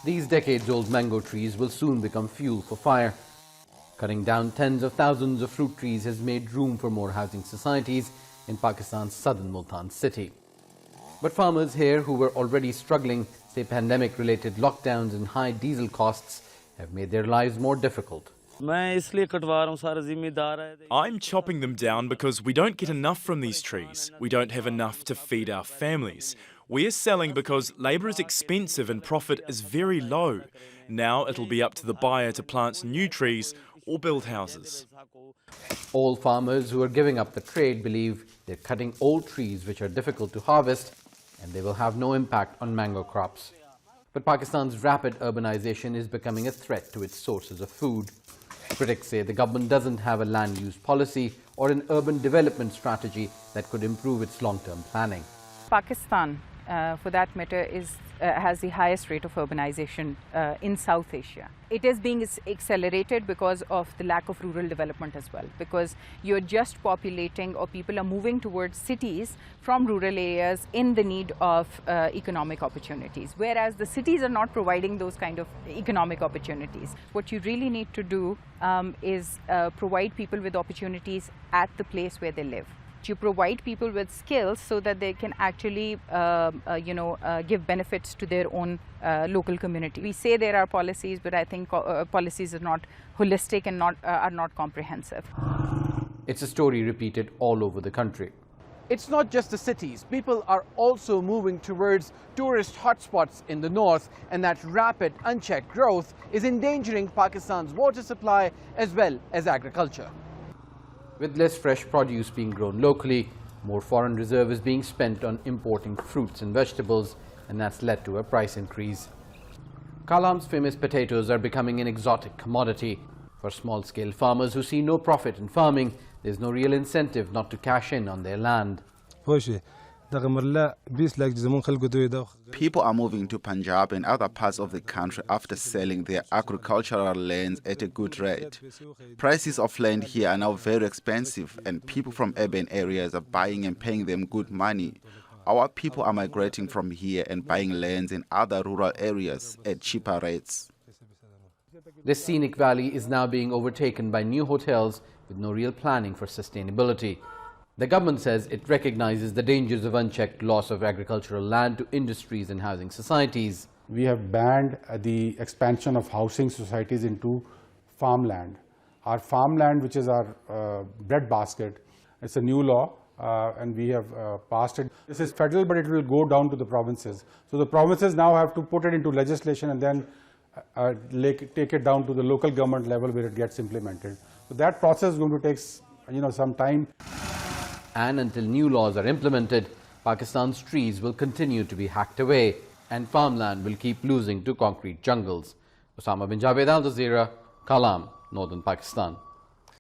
These decades-old mango trees will soon become fuel for fire. Cutting down tens of thousands of fruit trees has made room for more housing societies in Pakistan's southern Multan city. But farmers here who were already struggling say pandemic-related lockdowns and high diesel costs have made their lives more difficult. I'm chopping them down because we don't get enough from these trees. We don't have enough to feed our families. We're selling because labour is expensive and profit is very low. Now it'll be up to the buyer to plant new trees or build houses. All farmers who are giving up the trade believe they're cutting old trees which are difficult to harvest and they will have no impact on mango crops. But Pakistan's rapid urbanization is becoming a threat to its sources of food. Critics say the government doesn't have a land use policy or an urban development strategy that could improve its long-term planning. Pakistan, for that matter, has the highest rate of urbanization in South Asia. It is being accelerated because of the lack of rural development as well, because you're just populating or people are moving towards cities from rural areas in the need of economic opportunities, whereas the cities are not providing those kind of economic opportunities. What you really need to do is provide people with opportunities at the place where they live. You provide people with skills so that they can actually, give benefits to their own local community. We say there are policies, but I think policies are not holistic and are not comprehensive. It's a story repeated all over the country. It's not just the cities. People are also moving towards tourist hotspots in the north, and that rapid, unchecked growth is endangering Pakistan's water supply as well as agriculture. With less fresh produce being grown locally, more foreign reserve is being spent on importing fruits and vegetables, and that's led to a price increase. Kalam's famous potatoes are becoming an exotic commodity. For small-scale farmers who see no profit in farming, there's no real incentive not to cash in on their land. People are moving to Punjab and other parts of the country after selling their agricultural lands at a good rate. Prices of land here are now very expensive, and people from urban areas are buying and paying them good money. Our people are migrating from here and buying lands in other rural areas at cheaper rates. This scenic valley is now being overtaken by new hotels with no real planning for sustainability. The government says it recognizes the dangers of unchecked loss of agricultural land to industries and housing societies. We have banned the expansion of housing societies into farmland. Our farmland, which is our breadbasket, it's a new law and we have passed it. This is federal, but it will go down to the provinces. So the provinces now have to put it into legislation and then take it down to the local government level where it gets implemented. So that process is going to take some time. And until new laws are implemented, Pakistan's trees will continue to be hacked away and farmland will keep losing to concrete jungles. Osama bin Javaid, Jazeera, Kalam, Northern Pakistan.